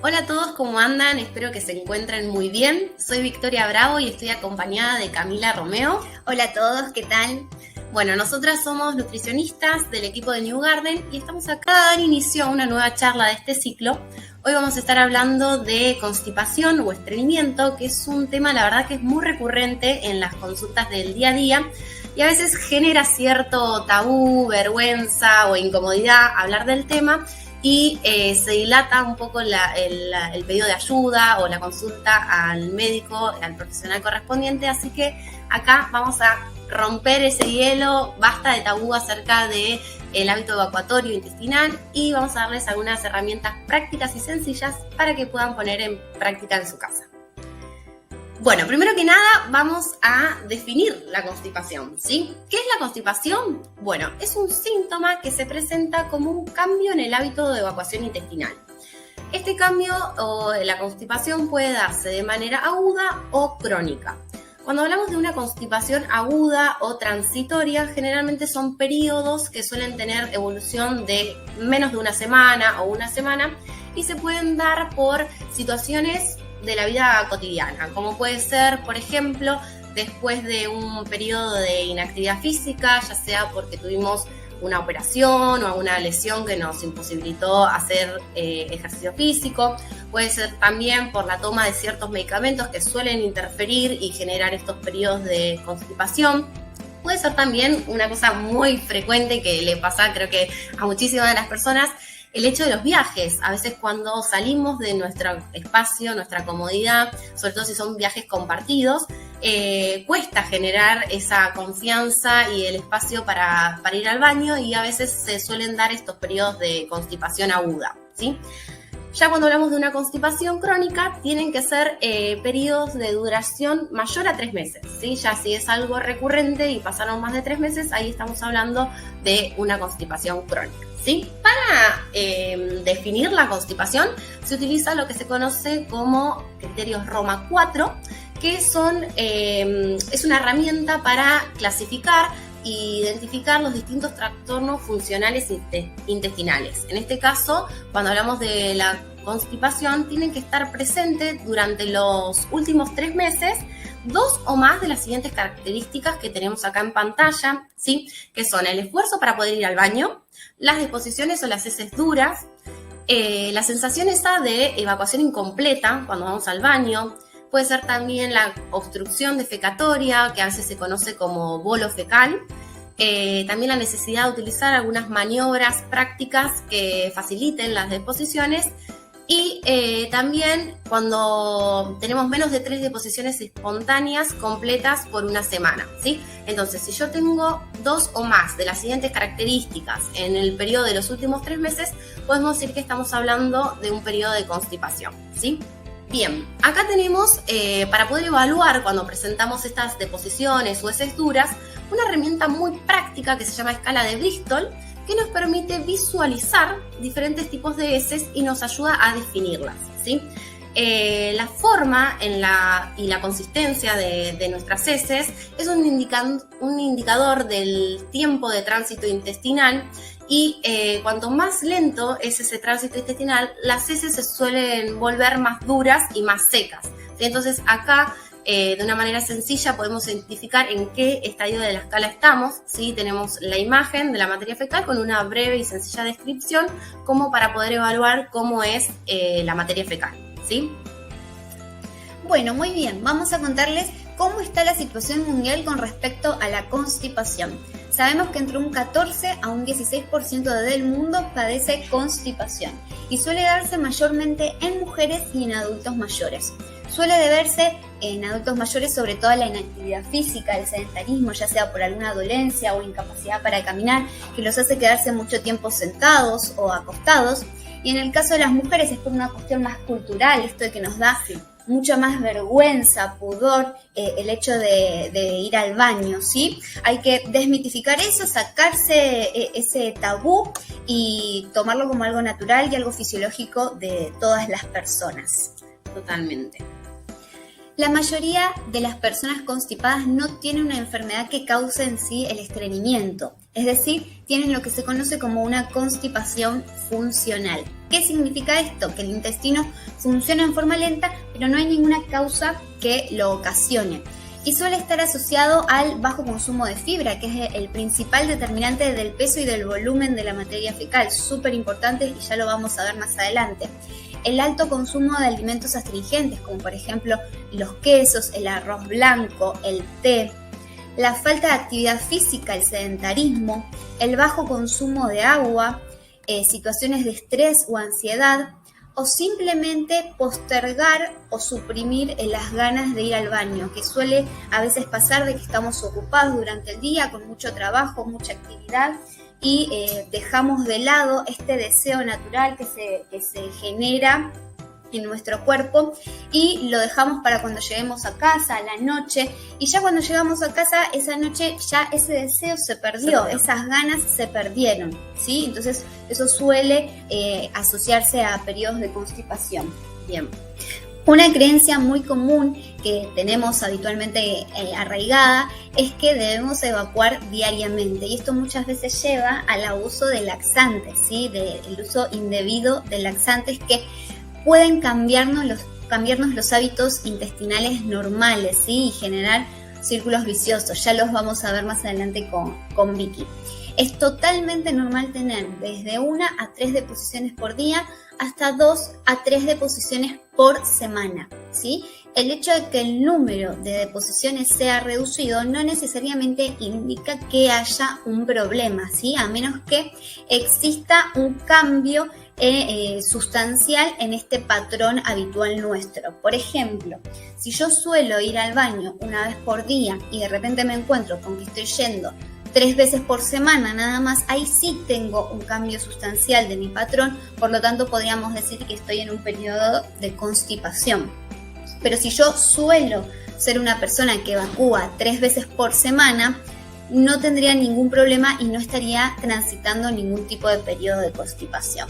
Hola a todos, ¿cómo andan? Espero que se encuentren muy bien. Soy Victoria Bravo y estoy acompañada de Camila Romeo. Hola a todos, ¿qué tal? Bueno, nosotras somos nutricionistas del equipo de New Garden y estamos acá a dar inicio a una nueva charla de este ciclo. Hoy vamos a estar hablando de constipación o estreñimiento, que es un tema, la verdad, que es muy recurrente en las consultas del día a día y a veces genera cierto tabú, vergüenza o incomodidad hablar del tema. Y se dilata un poco el pedido de ayuda o la consulta al médico, al profesional correspondiente. Así que acá vamos a romper ese hielo, basta de tabú acerca del hábito evacuatorio intestinal y vamos a darles algunas herramientas prácticas y sencillas para que puedan poner en práctica en su casa. Bueno, primero que nada vamos a definir la constipación, ¿sí? ¿Qué es la constipación? Bueno, es un síntoma que se presenta como un cambio en el hábito de evacuación intestinal. Este cambio o la constipación puede darse de manera aguda o crónica. Cuando hablamos de una constipación aguda o transitoria, generalmente son periodos que suelen tener evolución de menos de una semana o una semana y se pueden dar por situaciones de la vida cotidiana, como puede ser, por ejemplo, después de un periodo de inactividad física, ya sea porque tuvimos una operación o alguna lesión que nos imposibilitó hacer ejercicio físico. Puede ser también por la toma de ciertos medicamentos que suelen interferir y generar estos periodos de constipación. Puede ser también una cosa muy frecuente que le pasa, creo que a muchísimas de las personas, el hecho de los viajes. A veces cuando salimos de nuestro espacio, nuestra comodidad, sobre todo si son viajes compartidos, cuesta generar esa confianza y el espacio para ir al baño y a veces se suelen dar estos periodos de constipación aguda, ¿sí? Ya cuando hablamos de una constipación crónica, tienen que ser periodos de duración mayor a 3 meses, ¿sí? Ya si es algo recurrente y pasaron más de 3 meses, ahí estamos hablando de una constipación crónica, ¿sí? Para definir la constipación, se utiliza lo que se conoce como criterios Roma 4, que es una herramienta para clasificar e identificar los distintos trastornos funcionales intestinales. En este caso, cuando hablamos de la constipación, tienen que estar presentes durante los últimos 3 meses 2 o más de las siguientes características que tenemos acá en pantalla, ¿sí? Que son el esfuerzo para poder ir al baño, las deposiciones o las heces duras, la sensación esa de evacuación incompleta cuando vamos al baño. Puede ser también la obstrucción defecatoria, que a veces se conoce como bolo fecal. También la necesidad de utilizar algunas maniobras prácticas que faciliten las deposiciones. Y también cuando tenemos menos de 3 deposiciones espontáneas completas por una semana, ¿sí? Entonces, si yo tengo 2 o más de las siguientes características en el periodo de los últimos 3 meses, podemos decir que estamos hablando de un periodo de constipación, ¿sí? Bien, acá tenemos, para poder evaluar cuando presentamos estas deposiciones o heces duras, una herramienta muy práctica que se llama escala de Bristol, que nos permite visualizar diferentes tipos de heces y nos ayuda a definirlas, ¿sí? La forma y la consistencia de nuestras heces es un indicador del tiempo de tránsito intestinal y cuanto más lento es ese tránsito intestinal, las heces se suelen volver más duras y más secas, ¿sí? Entonces acá de una manera sencilla podemos identificar en qué estadio de la escala estamos, ¿sí? Tenemos la imagen de la materia fecal con una breve y sencilla descripción como para poder evaluar cómo es la materia fecal, ¿sí? Bueno, muy bien, vamos a contarles cómo está la situación mundial con respecto a la constipación. Sabemos que entre un 14 a un 16% del mundo padece constipación y suele darse mayormente en mujeres y en adultos mayores. Suele deberse en adultos mayores sobre todo a la inactividad física, el sedentarismo, ya sea por alguna dolencia o incapacidad para caminar, que los hace quedarse mucho tiempo sentados o acostados. Y en el caso de las mujeres es por una cuestión más cultural, esto de que nos da mucha más vergüenza, pudor, el hecho de ir al baño, ¿sí? Hay que desmitificar eso, sacarse ese tabú y tomarlo como algo natural y algo fisiológico de todas las personas. Totalmente. La mayoría de las personas constipadas no tienen una enfermedad que cause en sí el estreñimiento. es decir, tienen lo que se conoce como una constipación funcional. ¿Qué significa esto? Que el intestino funciona en forma lenta, pero no hay ninguna causa que lo ocasione. Y suele estar asociado al bajo consumo de fibra, que es el principal determinante del peso y del volumen de la materia fecal, súper importante y ya lo vamos a ver más adelante. El alto consumo de alimentos astringentes, como por ejemplo los quesos, el arroz blanco, el té, la falta de actividad física, el sedentarismo, el bajo consumo de agua, situaciones de estrés o ansiedad, o simplemente postergar o suprimir las ganas de ir al baño, que suele a veces pasar de que estamos ocupados durante el día con mucho trabajo, mucha actividad y dejamos de lado este deseo natural que se genera en nuestro cuerpo y lo dejamos para cuando lleguemos a casa, a la noche, y ya cuando llegamos a casa, esa noche ya ese deseo se perdió. Esas ganas se perdieron, ¿sí? Entonces eso suele asociarse a periodos de constipación. Bien. Una creencia muy común que tenemos habitualmente arraigada es que debemos evacuar diariamente, y esto muchas veces lleva al abuso de laxantes, ¿sí? Del uso indebido de laxantes que pueden cambiarnos los hábitos intestinales normales, ¿sí? Y generar círculos viciosos. Ya los vamos a ver más adelante con Vicky. Es totalmente normal tener desde 1 a 3 deposiciones por día hasta 2 a 3 deposiciones por semana, ¿sí? El hecho de que el número de deposiciones sea reducido no necesariamente indica que haya un problema, ¿sí? A menos que exista un cambio sustancial en este patrón habitual nuestro. Por ejemplo, si yo suelo ir al baño una vez por día y de repente me encuentro con que estoy yendo 3 veces por semana nada más, ahí sí tengo un cambio sustancial de mi patrón, por lo tanto podríamos decir que estoy en un periodo de constipación. Pero si yo suelo ser una persona que evacúa 3 veces por semana, no tendría ningún problema y no estaría transitando ningún tipo de periodo de constipación.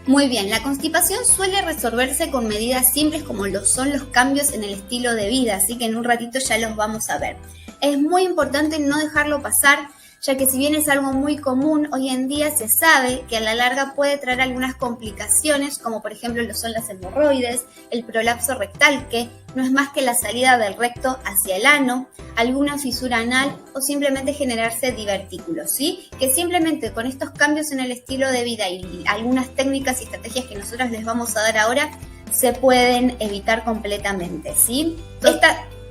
Muy bien, la constipación suele resolverse con medidas simples como lo son los cambios en el estilo de vida, así que en un ratito ya los vamos a ver. Es muy importante no dejarlo pasar, ya que si bien es algo muy común, hoy en día se sabe que a la larga puede traer algunas complicaciones, como por ejemplo lo son las hemorroides, el prolapso rectal, que no es más que la salida del recto hacia el ano, alguna fisura anal o simplemente generarse divertículos, ¿sí? Que simplemente con estos cambios en el estilo de vida y algunas técnicas y estrategias que nosotros les vamos a dar ahora, se pueden evitar completamente, ¿sí?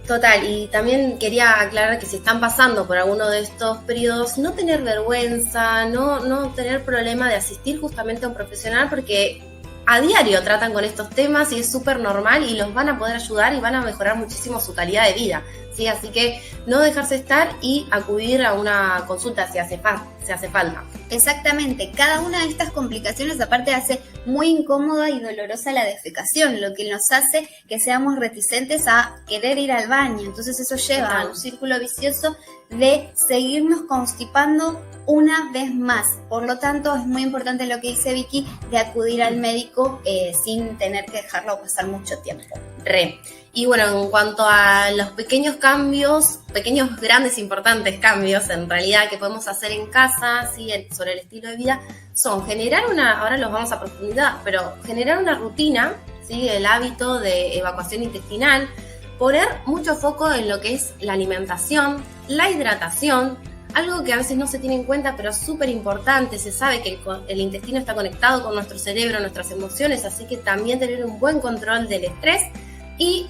Total, y también quería aclarar que si están pasando por alguno de estos periodos, no tener vergüenza, no tener problema de asistir justamente a un profesional, porque a diario tratan con estos temas y es súper normal y los van a poder ayudar y van a mejorar muchísimo su calidad de vida, ¿sí? Así que no dejarse estar y acudir a una consulta si hace falta. Exactamente, cada una de estas complicaciones aparte hace muy incómoda y dolorosa la defecación, lo que nos hace que seamos reticentes a querer ir al baño. Entonces eso lleva a un círculo vicioso de seguirnos constipando una vez más. Por lo tanto, es muy importante lo que dice Vicky de acudir al médico sin tener que dejarlo pasar mucho tiempo. Y bueno, en cuanto a los pequeños cambios, pequeños, grandes, importantes cambios en realidad que podemos hacer en casa, ¿sí? Sobre el estilo de vida, son generar ahora los vamos a profundizar, pero generar una rutina, ¿sí? El hábito de evacuación intestinal, poner mucho foco en lo que es la alimentación, la hidratación, algo que a veces no se tiene en cuenta, pero es súper importante. Se sabe que el intestino está conectado con nuestro cerebro, nuestras emociones, así que también tener un buen control del estrés y,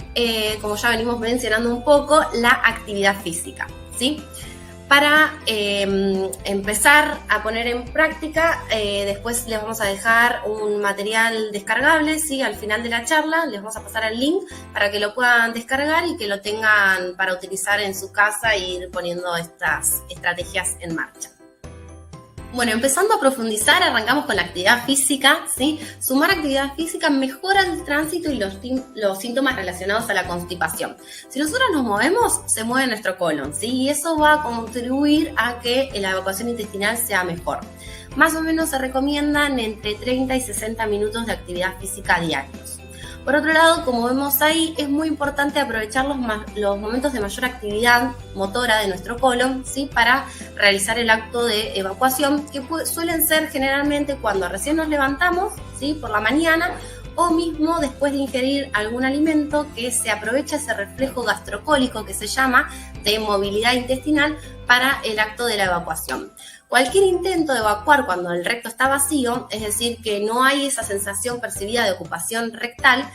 como ya venimos mencionando un poco, la actividad física, ¿sí? Para empezar a poner en práctica, después les vamos a dejar un material descargable, ¿sí? Al final de la charla les vamos a pasar el link para que lo puedan descargar y que lo tengan para utilizar en su casa e ir poniendo estas estrategias en marcha. Bueno, empezando a profundizar, arrancamos con la actividad física, ¿sí? Sumar actividad física mejora el tránsito y los síntomas relacionados a la constipación. Si nosotros nos movemos, se mueve nuestro colon, ¿sí? Y eso va a contribuir a que la evacuación intestinal sea mejor. Más o menos se recomiendan entre 30 y 60 minutos de actividad física diarios. Por otro lado, como vemos ahí, es muy importante aprovechar los momentos de mayor actividad motora de nuestro colon, ¿sí? Para realizar el acto de evacuación, que suelen ser generalmente cuando recién nos levantamos, ¿sí? Por la mañana, o mismo después de ingerir algún alimento, que se aprovecha ese reflejo gastrocólico que se llama de movilidad intestinal para el acto de la evacuación. Cualquier intento de evacuar cuando el recto está vacío, es decir, que no hay esa sensación percibida de ocupación rectal,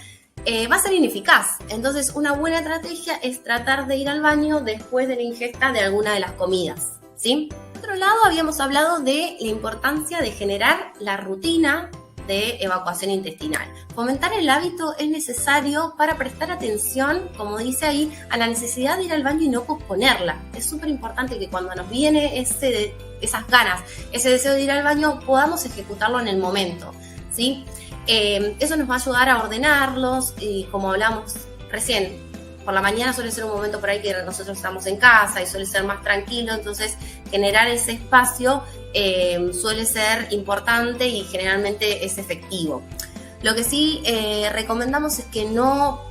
va a ser ineficaz. Entonces, una buena estrategia es tratar de ir al baño después de la ingesta de alguna de las comidas, ¿sí? Por otro lado, habíamos hablado de la importancia de generar la rutina de evacuación intestinal. Fomentar el hábito es necesario para prestar atención, como dice ahí, a la necesidad de ir al baño y no posponerla. Es súper importante que cuando nos viene esas ganas, ese deseo de ir al baño, podamos ejecutarlo en el momento, ¿sí? Eso nos va a ayudar a ordenarlos y, como hablamos recién, por la mañana suele ser un momento por ahí que nosotros estamos en casa y suele ser más tranquilo, entonces generar ese espacio suele ser importante y generalmente es efectivo. Lo que sí recomendamos es que no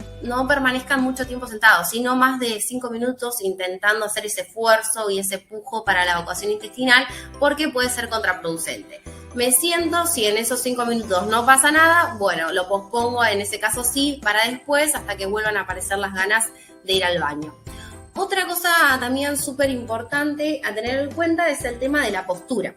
permanezcan mucho tiempo sentados, sino más de 5 minutos intentando hacer ese esfuerzo y ese pujo para la evacuación intestinal, porque puede ser contraproducente. Me siento, si en esos 5 minutos no pasa nada, bueno, lo pospongo en ese caso sí, para después, hasta que vuelvan a aparecer las ganas de ir al baño. Otra cosa también súper importante a tener en cuenta es el tema de la postura,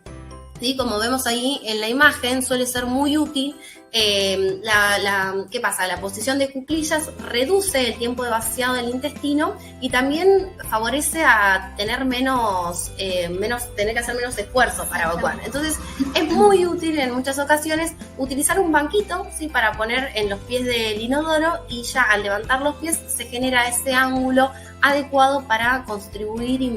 ¿sí? Como vemos ahí en la imagen, suele ser muy útil. ¿Qué pasa? La posición de cuclillas reduce el tiempo de vaciado del intestino y también favorece a tener tener que hacer menos esfuerzo para evacuar. Entonces, es muy útil en muchas ocasiones utilizar un banquito, ¿sí? Para poner en los pies del inodoro, y ya al levantar los pies se genera ese ángulo adecuado para contribuir y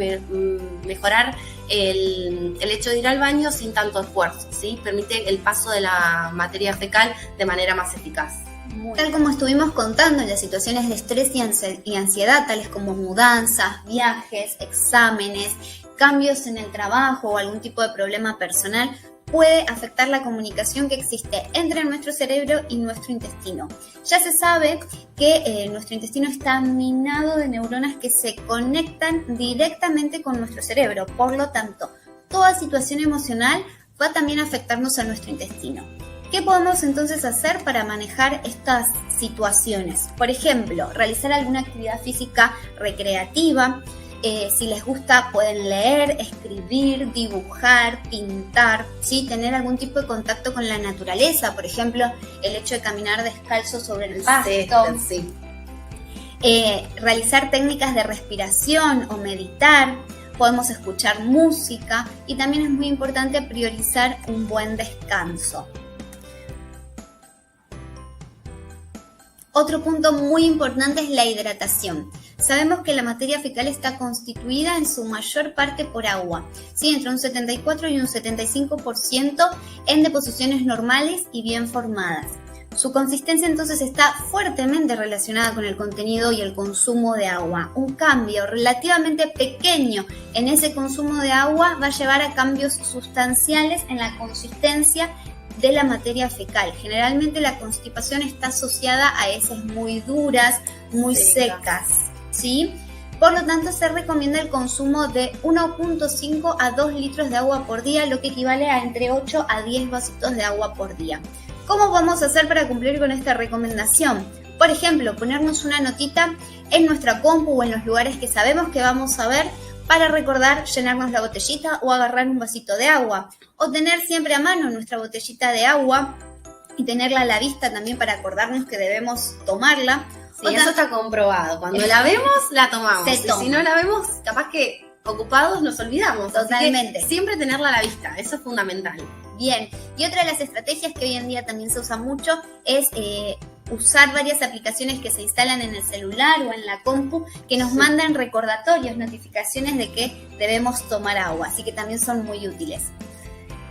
mejorar el hecho de ir al baño sin tanto esfuerzo, ¿sí? Permite el paso de la materia fecal de manera más eficaz. Tal como estuvimos contando, en las situaciones de estrés y ansiedad, tales como mudanzas, viajes, exámenes, cambios en el trabajo o algún tipo de problema personal, puede afectar la comunicación que existe entre nuestro cerebro y nuestro intestino. Ya se sabe que nuestro intestino está minado de neuronas que se conectan directamente con nuestro cerebro. Por lo tanto, toda situación emocional va también a afectarnos a nuestro intestino. ¿Qué podemos entonces hacer para manejar estas situaciones? Por ejemplo, realizar alguna actividad física recreativa. Si les gusta, pueden leer, escribir, dibujar, pintar, ¿sí? Tener algún tipo de contacto con la naturaleza, por ejemplo, el hecho de caminar descalzo sobre el pasto, sí. Realizar técnicas de respiración o meditar, podemos escuchar música y también es muy importante priorizar un buen descanso. Otro punto muy importante es la hidratación. Sabemos que la materia fecal está constituida en su mayor parte por agua, ¿sí? Entre un 74 y un 75% en deposiciones normales y bien formadas. Su consistencia entonces está fuertemente relacionada con el contenido y el consumo de agua. Un cambio relativamente pequeño en ese consumo de agua va a llevar a cambios sustanciales en la consistencia de la materia fecal. Generalmente la constipación está asociada a heces muy duras, muy secas, ¿sí? Por lo tanto, se recomienda el consumo de 1.5 a 2 litros de agua por día, lo que equivale a entre 8 a 10 vasitos de agua por día. ¿Cómo vamos a hacer para cumplir con esta recomendación? Por ejemplo, ponernos una notita en nuestra compu o en los lugares que sabemos que vamos a ver para recordar llenarnos la botellita o agarrar un vasito de agua. O tener siempre a mano nuestra botellita de agua y tenerla a la vista también para acordarnos que debemos tomarla. Sí, eso está comprobado. Cuando la vemos, la tomamos. Y si no la vemos, capaz que ocupados nos olvidamos. Totalmente. Siempre tenerla a la vista, eso es fundamental. Bien, y otra de las estrategias que hoy en día también se usa mucho es usar varias aplicaciones que se instalan en el celular o en la compu que nos mandan recordatorios, notificaciones de que debemos tomar agua, así que también son muy útiles.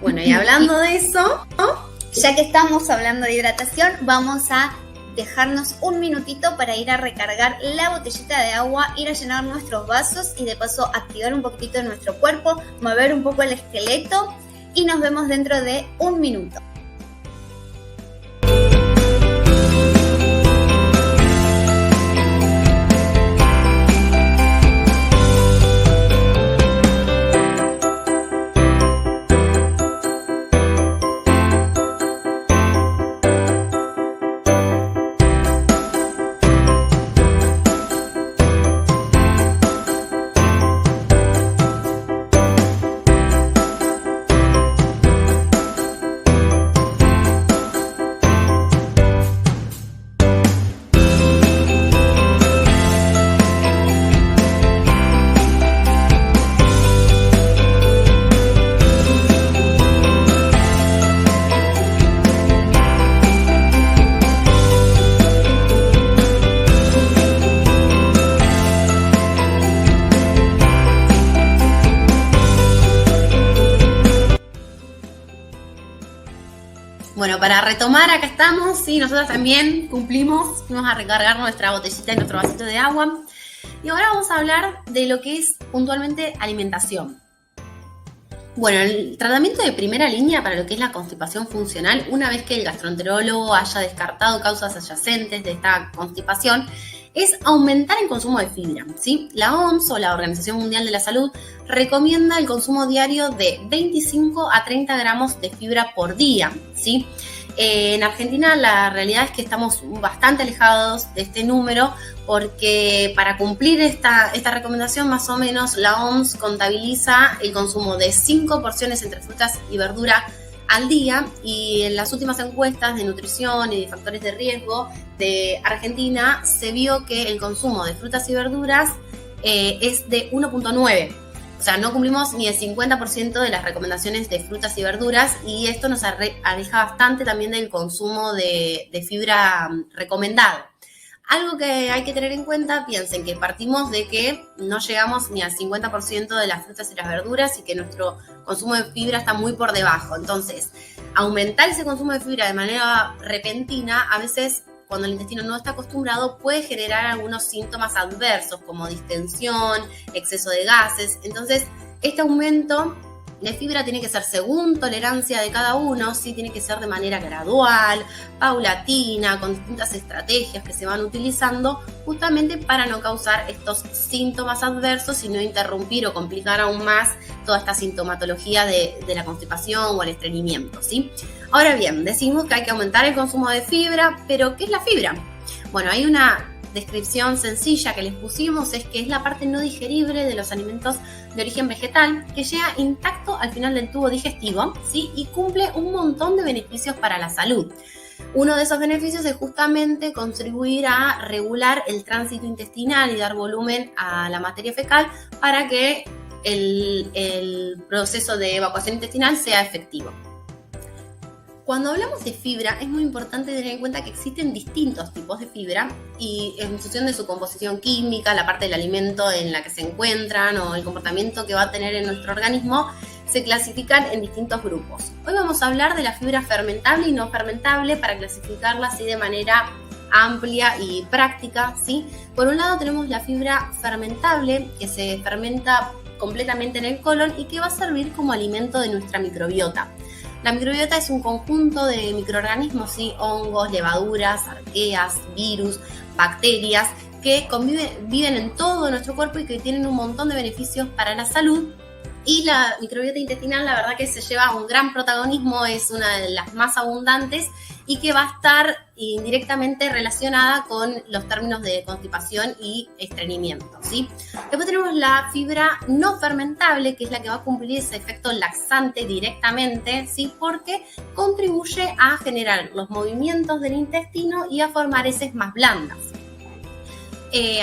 Bueno, y hablando de eso, ya que estamos hablando de hidratación, vamos a dejarnos un minutito para ir a recargar la botellita de agua, ir a llenar nuestros vasos y de paso activar un poquitito de nuestro cuerpo, mover un poco el esqueleto y nos vemos dentro de un minuto. retomar, acá estamos, sí, nosotros también cumplimos, fuimos a recargar nuestra botellita y nuestro vasito de agua. Y ahora vamos a hablar de lo que es puntualmente alimentación. Bueno, el tratamiento de primera línea para lo que es la constipación funcional, una vez que el gastroenterólogo haya descartado causas adyacentes de esta constipación, es aumentar el consumo de fibra, ¿sí? La OMS o la Organización Mundial de la Salud recomienda el consumo diario de 25 a 30 gramos de fibra por día, ¿sí? En Argentina la realidad es que estamos bastante alejados de este número porque para cumplir esta recomendación más o menos la OMS contabiliza el consumo de 5 porciones entre frutas y verduras al día, y en las últimas encuestas de nutrición y de factores de riesgo de Argentina se vio que el consumo de frutas y verduras es de 1.9. O sea, no cumplimos ni el 50% de las recomendaciones de frutas y verduras, y esto nos aleja bastante también del consumo de fibra recomendado. Algo que hay que tener en cuenta, piensen que partimos de que no llegamos ni al 50% de las frutas y las verduras y que nuestro consumo de fibra está muy por debajo. Entonces, aumentar ese consumo de fibra de manera repentina, a veces cuando el intestino no está acostumbrado, puede generar algunos síntomas adversos como distensión, exceso de gases. Entonces, este aumento de fibra tiene que ser según tolerancia de cada uno, ¿sí? Tiene que ser de manera gradual, paulatina, con distintas estrategias que se van utilizando justamente para no causar estos síntomas adversos y no interrumpir o complicar aún más toda esta sintomatología de la constipación o el estreñimiento, ¿sí? Ahora bien, decimos que hay que aumentar el consumo de fibra, pero ¿qué es la fibra? Bueno, hay una descripción sencilla que les pusimos, es que es la parte no digerible de los alimentos de origen vegetal que llega intacto al final del tubo digestivo, ¿sí? Y cumple un montón de beneficios para la salud. Uno de esos beneficios es justamente contribuir a regular el tránsito intestinal y dar volumen a la materia fecal para que el proceso de evacuación intestinal sea efectivo. Cuando hablamos de fibra, es muy importante tener en cuenta que existen distintos tipos de fibra y en función de su composición química, la parte del alimento en la que se encuentran o el comportamiento que va a tener en nuestro organismo, se clasifican en distintos grupos. Hoy vamos a hablar de la fibra fermentable y no fermentable para clasificarla así de manera amplia y práctica, ¿sí? Por un lado tenemos la fibra fermentable, que se fermenta completamente en el colon y que va a servir como alimento de nuestra microbiota. La microbiota es un conjunto de microorganismos, ¿sí? Hongos, levaduras, arqueas, virus, bacterias que viven en todo nuestro cuerpo y que tienen un montón de beneficios para la salud. Y la microbiota intestinal, la verdad que se lleva un gran protagonismo, es una de las más abundantes y que va a estar indirectamente relacionada con los términos de constipación y estreñimiento, ¿sí? Después tenemos la fibra no fermentable, que es la que va a cumplir ese efecto laxante directamente, ¿sí? Porque contribuye a generar los movimientos del intestino y a formar heces más blandas.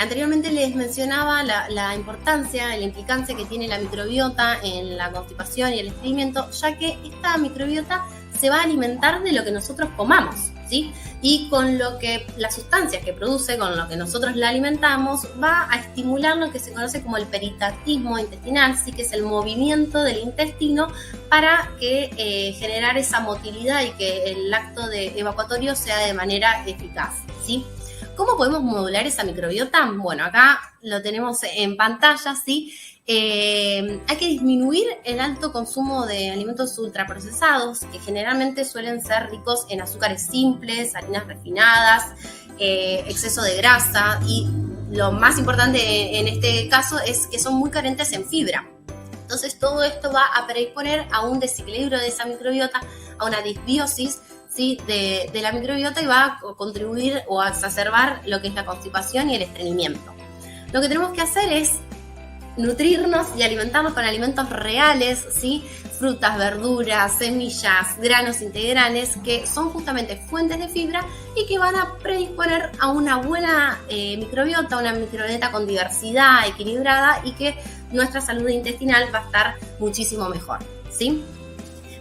Anteriormente les mencionaba la importancia, la implicancia que tiene la microbiota en la constipación y el estreñimiento, ya que esta microbiota se va a alimentar de lo que nosotros comamos, ¿sí? Y con lo que las sustancias que produce, con lo que nosotros la alimentamos, va a estimular lo que se conoce como el peristaltismo intestinal, ¿sí? Que es el movimiento del intestino para que generar esa motilidad y que el acto evacuatorio sea de manera eficaz, ¿sí? ¿Cómo podemos modular esa microbiota? Bueno, acá lo tenemos en pantalla, ¿sí? Hay que disminuir el alto consumo de alimentos ultraprocesados, que generalmente suelen ser ricos en azúcares simples, harinas refinadas, exceso de grasa, y lo más importante en este caso es que son muy carentes en fibra. Entonces todo esto va a predisponer a un desequilibrio de esa microbiota, a una disbiosis, ¿sí? de la microbiota, y va a contribuir o a exacerbar lo que es la constipación y el estreñimiento. Lo que tenemos que hacer es nutrirnos y alimentarnos con alimentos reales, ¿sí? Frutas, verduras, semillas, granos integrales, que son justamente fuentes de fibra y que van a predisponer a una buena microbiota, una microbiota con diversidad, equilibrada, y que nuestra salud intestinal va a estar muchísimo mejor, ¿sí?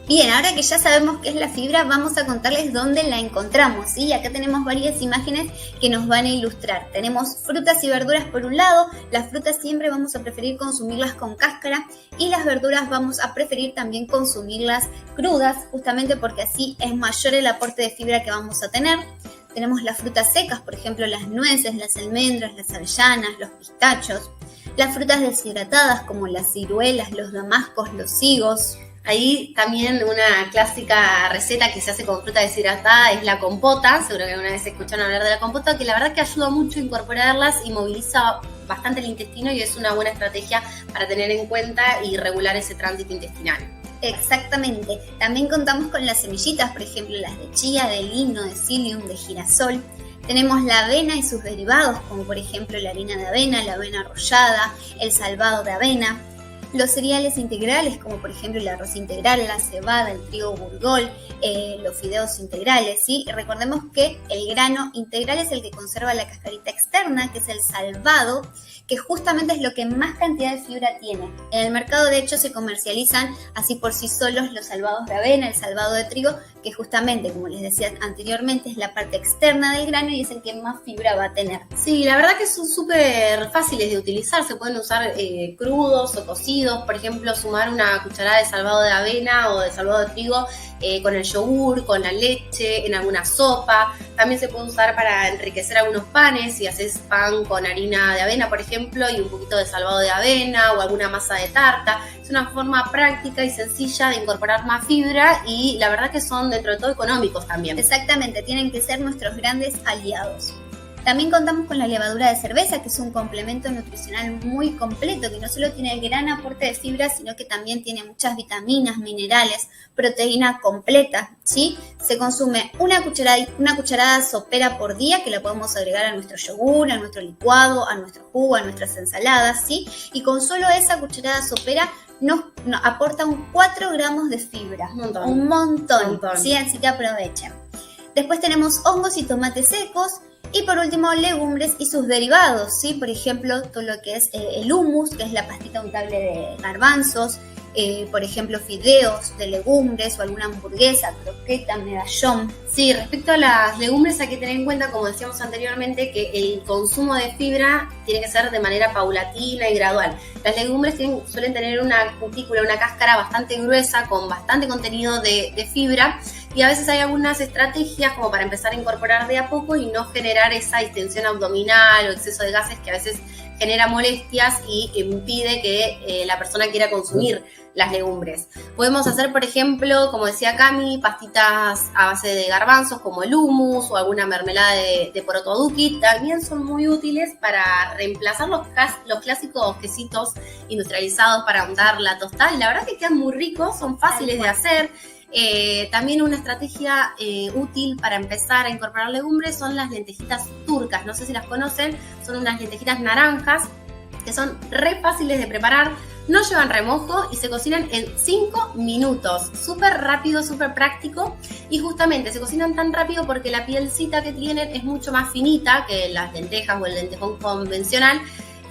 Bien, ahora que ya sabemos qué es la fibra, vamos a contarles dónde la encontramos, ¿sí? Acá tenemos varias imágenes que nos van a ilustrar. Tenemos frutas y verduras por un lado. Las frutas siempre vamos a preferir consumirlas con cáscara y las verduras vamos a preferir también consumirlas crudas, justamente porque así es mayor el aporte de fibra que vamos a tener. Tenemos las frutas secas, por ejemplo, las nueces, las almendras, las avellanas, los pistachos. Las frutas deshidratadas como las ciruelas, los damascos, los higos. Ahí también una clásica receta que se hace con fruta deshidratada es la compota. Seguro que alguna vez escucharon hablar de la compota, que la verdad que ayuda mucho a incorporarlas y moviliza bastante el intestino y es una buena estrategia para tener en cuenta y regular ese tránsito intestinal. Exactamente. También contamos con las semillitas, por ejemplo, las de chía, de lino, de psyllium, de girasol. Tenemos la avena y sus derivados, como por ejemplo la harina de avena, la avena arrollada, el salvado de avena. Los cereales integrales, como por ejemplo el arroz integral, la cebada, el trigo burgol, los fideos integrales, ¿sí? Recordemos que el grano integral es el que conserva la cascarita externa, que es el salvado, que justamente es lo que más cantidad de fibra tiene. En el mercado, de hecho, se comercializan así por sí solos los salvados de avena, el salvado de trigo, que justamente, como les decía anteriormente, es la parte externa del grano y es el que más fibra va a tener. Sí, la verdad que son súper fáciles de utilizar, se pueden usar crudos o cocidos, por ejemplo, sumar una cucharada de salvado de avena o de salvado de trigo con el yogur, con la leche, en alguna sopa. También se puede usar para enriquecer algunos panes, si haces pan con harina de avena, por ejemplo, y un poquito de salvado de avena o alguna masa de tarta. Es una forma práctica y sencilla de incorporar más fibra y la verdad que son dentro de todo económicos también. Exactamente, tienen que ser nuestros grandes aliados. También contamos con la levadura de cerveza, que es un complemento nutricional muy completo, que no solo tiene el gran aporte de fibra, sino que también tiene muchas vitaminas, minerales, proteína completa, ¿sí? Se consume una cucharada sopera por día, que la podemos agregar a nuestro yogur, a nuestro licuado, a nuestro jugo, a nuestras ensaladas, ¿sí? Y con solo esa cucharada sopera nos aporta 4 gramos de fibra. Un montón. ¿Sí? Así que aprovechen. Después tenemos hongos y tomates secos. Y por último, legumbres y sus derivados, ¿sí? Por ejemplo, todo lo que es el hummus, que es la pastita untable de garbanzos, por ejemplo, fideos de legumbres o alguna hamburguesa, croqueta, medallón. Sí, respecto a las legumbres hay que tener en cuenta, como decíamos anteriormente, que el consumo de fibra tiene que ser de manera paulatina y gradual. Las legumbres suelen tener una cutícula, una cáscara bastante gruesa con bastante contenido de fibra y a veces hay algunas estrategias como para empezar a incorporar de a poco y no generar esa distensión abdominal o exceso de gases que a veces genera molestias y impide que la persona quiera consumir las legumbres. Podemos hacer, por ejemplo, como decía Cami, pastitas a base de garbanzos como el hummus o alguna mermelada de poroto duki. También son muy útiles para reemplazar los clásicos quesitos industrializados para untar la tostada y la verdad que quedan muy ricos, son fáciles de hacer. También una estrategia útil para empezar a incorporar legumbres son las lentejitas turcas. No sé si las conocen, son unas lentejitas naranjas que son re fáciles de preparar, no llevan remojo y se cocinan en 5 minutos. Súper rápido, súper práctico y justamente se cocinan tan rápido porque la pielcita que tienen es mucho más finita que las lentejas o el lentejón convencional.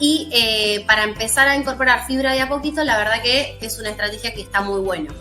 Y para empezar a incorporar fibra de a poquito, la verdad que es una estrategia que está muy buena.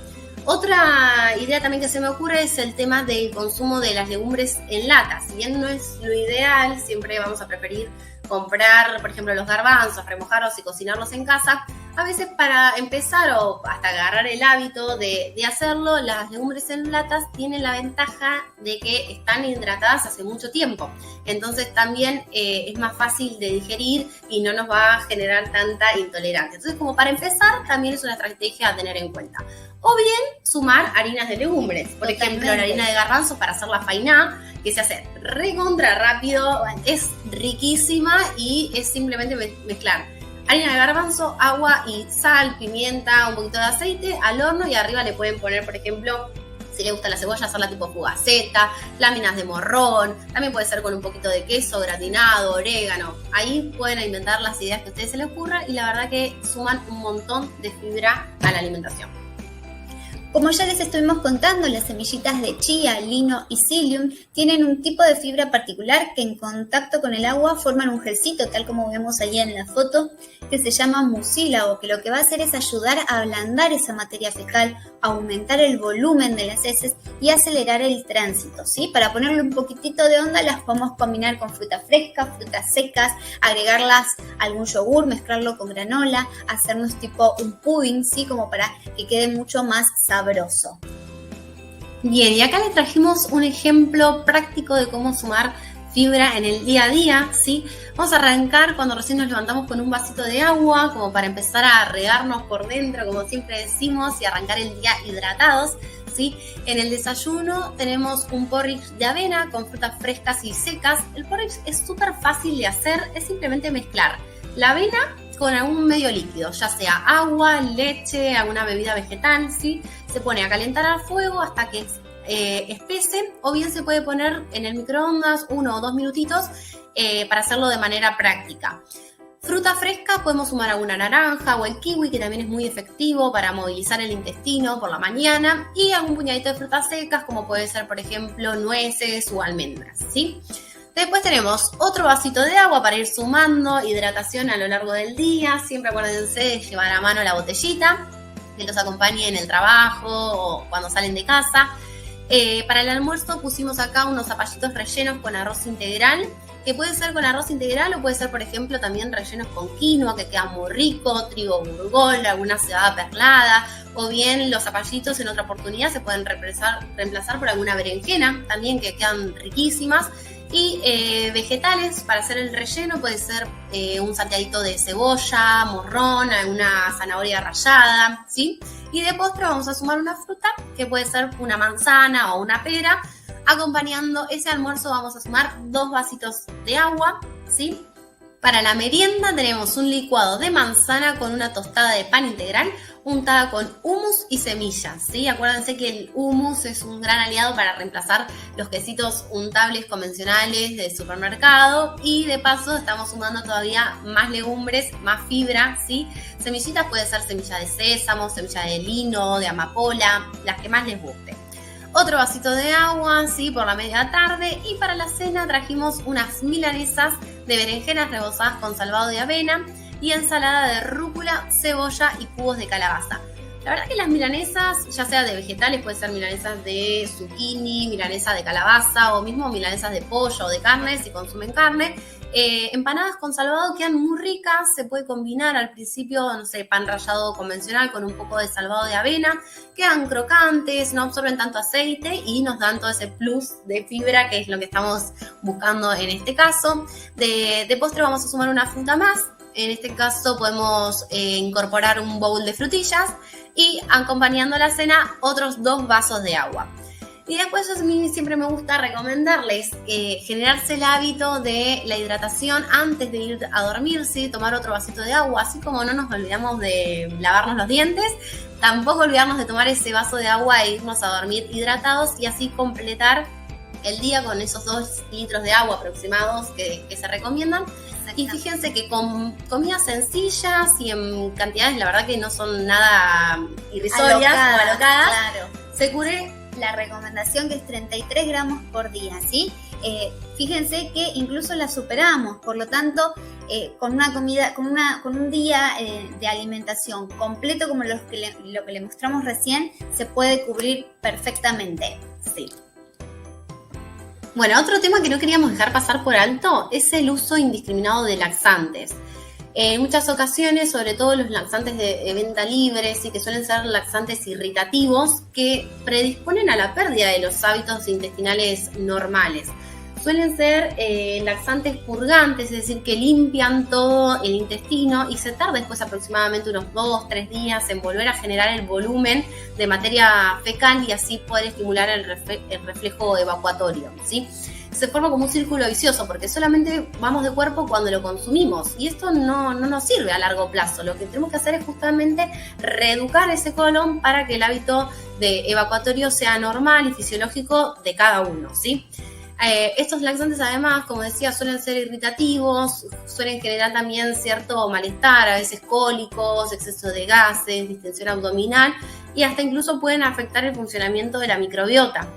Otra idea también que se me ocurre es el tema del consumo de las legumbres en lata. Si bien no es lo ideal, siempre vamos a preferir comprar, por ejemplo, los garbanzos, remojarlos y cocinarlos en casa. A veces para empezar o hasta agarrar el hábito de hacerlo, las legumbres en latas tienen la ventaja de que están hidratadas hace mucho tiempo. Entonces también es más fácil de digerir y no nos va a generar tanta intolerancia. Entonces, como para empezar, también es una estrategia a tener en cuenta. O bien sumar harinas de legumbres. Por ejemplo, la harina de garbanzos para hacer la fainá, que se hace recontra rápido, es riquísima y es simplemente mezclar harina de garbanzo, agua y sal, pimienta, un poquito de aceite al horno y arriba le pueden poner, por ejemplo, si le gusta la cebolla, hacerla tipo fugaceta, láminas de morrón, también puede ser con un poquito de queso gratinado, orégano. Ahí pueden inventar las ideas que a ustedes se les ocurra y la verdad que suman un montón de fibra a la alimentación. Como ya les estuvimos contando, las semillitas de chía, lino y psyllium tienen un tipo de fibra particular que en contacto con el agua forman un gelcito, tal como vemos ahí en la foto, que se llama mucílago, que lo que va a hacer es ayudar a ablandar esa materia fecal, aumentar el volumen de las heces y acelerar el tránsito, ¿sí? Para ponerle un poquitito de onda, las podemos combinar con frutas frescas, frutas secas, agregarlas a algún yogur, mezclarlo con granola, hacernos tipo un pudding, ¿sí? Como para que quede mucho más sabroso. Bien, y acá les trajimos un ejemplo práctico de cómo sumar fibra en el día a día, ¿sí? Vamos a arrancar cuando recién nos levantamos con un vasito de agua, como para empezar a regarnos por dentro, como siempre decimos, y arrancar el día hidratados, ¿sí? En el desayuno tenemos un porridge de avena con frutas frescas y secas. El porridge es súper fácil de hacer, es simplemente mezclar la avena con algún medio líquido, ya sea agua, leche, alguna bebida vegetal, ¿sí? Se pone a calentar al fuego hasta que espese, o bien se puede poner en el microondas 1 o 2 minutitos para hacerlo de manera práctica. Fruta fresca podemos sumar alguna naranja o el kiwi, que también es muy efectivo para movilizar el intestino por la mañana, y algún puñadito de frutas secas, como puede ser, por ejemplo, nueces o almendras, ¿sí? Después tenemos otro vasito de agua para ir sumando hidratación a lo largo del día. Siempre acuérdense de llevar a mano la botellita, que los acompañe en el trabajo o cuando salen de casa. Para el almuerzo pusimos acá unos zapallitos rellenos con arroz integral, que puede ser con arroz integral o puede ser, por ejemplo, también rellenos con quinoa, que queda muy rico, trigo burgol, alguna cebada perlada, o bien los zapallitos en otra oportunidad se pueden reemplazar por alguna berenjena, también, que quedan riquísimas. Y vegetales para hacer el relleno puede ser un salteadito de cebolla, morrón, alguna zanahoria rallada, ¿sí? Y de postre vamos a sumar una fruta, que puede ser una manzana o una pera. Acompañando ese almuerzo vamos a sumar 2 vasitos de agua, ¿sí? Para la merienda tenemos un licuado de manzana con una tostada de pan integral untada con hummus y semillas, ¿sí? Acuérdense que el hummus es un gran aliado para reemplazar los quesitos untables convencionales de supermercado, y de paso estamos sumando todavía más legumbres, más fibra, ¿sí? Semillitas puede ser semilla de sésamo, semilla de lino, de amapola, las que más les guste. Otro vasito de agua, ¿sí? Por la media tarde. Y para la cena trajimos unas milanesas de berenjenas rebozadas con salvado de avena y ensalada de rúcula, cebolla y cubos de calabaza. La verdad que las milanesas, ya sea de vegetales, puede ser milanesas de zucchini, milanesa de calabaza o mismo milanesas de pollo o de carne, si consumen carne. Empanadas con salvado quedan muy ricas, se puede combinar al principio, no sé, pan rallado convencional con un poco de salvado de avena, quedan crocantes, no absorben tanto aceite y nos dan todo ese plus de fibra que es lo que estamos buscando en este caso. De postre vamos a sumar una fruta más, en este caso podemos incorporar un bowl de frutillas y acompañando la cena otros 2 vasos de agua. Y después a mí siempre me gusta recomendarles generarse el hábito de la hidratación antes de ir a dormir, ¿sí? Tomar otro vasito de agua, así como no nos olvidamos de lavarnos los dientes, tampoco olvidarnos de tomar ese vaso de agua e irnos a dormir hidratados y así completar el día con esos 2 litros de agua aproximados que se recomiendan. Y fíjense que con comidas sencillas y en cantidades, la verdad que no son nada irrisorias o alocadas, claro. Se cubre la recomendación, que es 33 gramos por día, ¿sí? Fíjense que incluso la superamos, por lo tanto, con una comida, con un día de alimentación completo como lo que le mostramos recién, se puede cubrir perfectamente, sí. Bueno, otro tema que no queríamos dejar pasar por alto es el uso indiscriminado de laxantes. En muchas ocasiones, sobre todo los laxantes de venta libre, sí, que suelen ser laxantes irritativos que predisponen a la pérdida de los hábitos intestinales normales. Suelen ser laxantes purgantes, es decir, que limpian todo el intestino y se tarda después aproximadamente unos 2-3 días en volver a generar el volumen de materia fecal y así poder estimular el reflejo evacuatorio, ¿sí? Se forma como un círculo vicioso porque solamente vamos de cuerpo cuando lo consumimos y esto no nos sirve a largo plazo. Lo que tenemos que hacer es justamente reeducar ese colon para que el hábito de evacuatorio sea normal y fisiológico de cada uno, ¿sí? Estos laxantes además, como decía, suelen ser irritativos, suelen generar también cierto malestar, a veces cólicos, exceso de gases, distensión abdominal y hasta incluso pueden afectar el funcionamiento de la microbiota.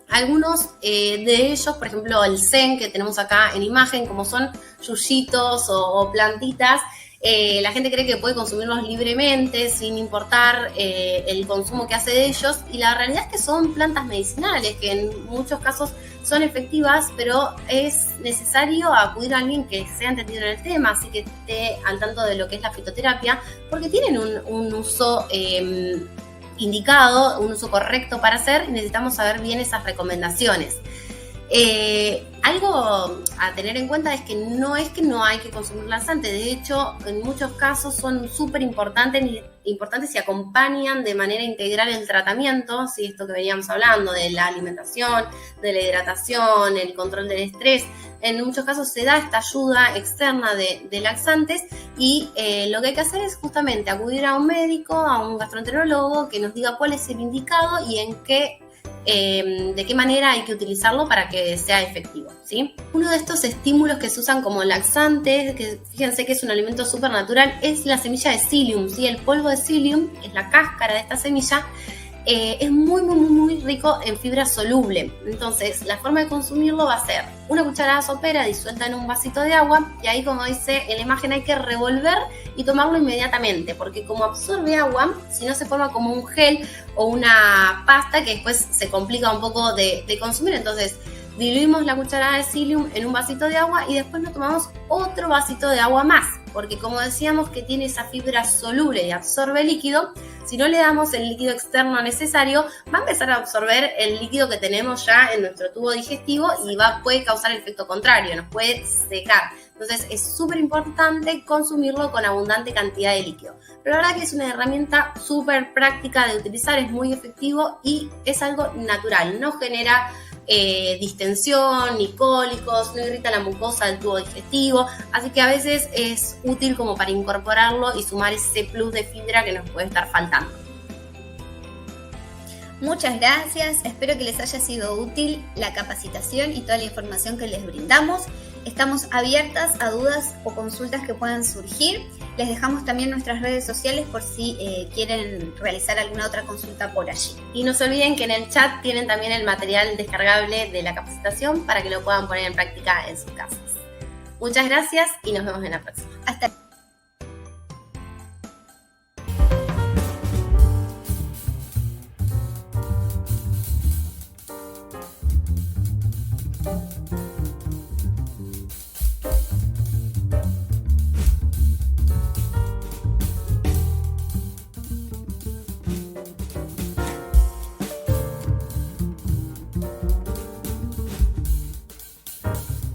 Algunos de ellos, por ejemplo el zen que tenemos acá en imagen, como son yuyitos o plantitas, la gente cree que puede consumirlos libremente sin importar el consumo que hace de ellos, y la realidad es que son plantas medicinales que en muchos casos son efectivas, pero es necesario acudir a alguien que sea entendido en el tema, así que esté al tanto de lo que es la fitoterapia, porque tienen un uso indicado, un uso correcto para hacer, y necesitamos saber bien esas recomendaciones. Algo a tener en cuenta es que no hay que consumir laxantes, de hecho en muchos casos son súper importantes y acompañan de manera integral el tratamiento, ¿sí? Esto que veníamos hablando de la alimentación, de la hidratación, el control del estrés. En muchos casos se da esta ayuda externa de laxantes y lo que hay que hacer es justamente acudir a un médico, a un gastroenterólogo que nos diga cuál es el indicado y de qué manera hay que utilizarlo para que sea efectivo, ¿sí? Uno de estos estímulos que se usan como laxantes, que fíjense que es un alimento súper natural, es la semilla de psyllium, ¿sí? El polvo de psyllium, es la cáscara de esta semilla, es muy rico en fibra soluble. Entonces, la forma de consumirlo va a ser una cucharada sopera disuelta en un vasito de agua, y ahí, como dice en la imagen, hay que revolver y tomarlo inmediatamente, porque como absorbe agua, si no se forma como un gel o una pasta que después se complica un poco de consumir. Entonces, diluimos la cucharada de psyllium en un vasito de agua y después nos tomamos otro vasito de agua más, porque como decíamos que tiene esa fibra soluble y absorbe líquido, si no le damos el líquido externo necesario, va a empezar a absorber el líquido que tenemos ya en nuestro tubo digestivo y puede causar el efecto contrario, nos puede secar. Entonces es súper importante consumirlo con abundante cantidad de líquido. Pero la verdad que es una herramienta súper práctica de utilizar, es muy efectivo y es algo natural, no genera distensión, ni cólicos, no irrita la mucosa del tubo digestivo, así que a veces es útil como para incorporarlo y sumar ese plus de fibra que nos puede estar faltando. Muchas gracias, espero que les haya sido útil la capacitación y toda la información que les brindamos. Estamos abiertas a dudas o consultas que puedan surgir. Les dejamos también nuestras redes sociales por si quieren realizar alguna otra consulta por allí. Y no se olviden que en el chat tienen también el material descargable de la capacitación para que lo puedan poner en práctica en sus casas. Muchas gracias y nos vemos en la próxima. Hasta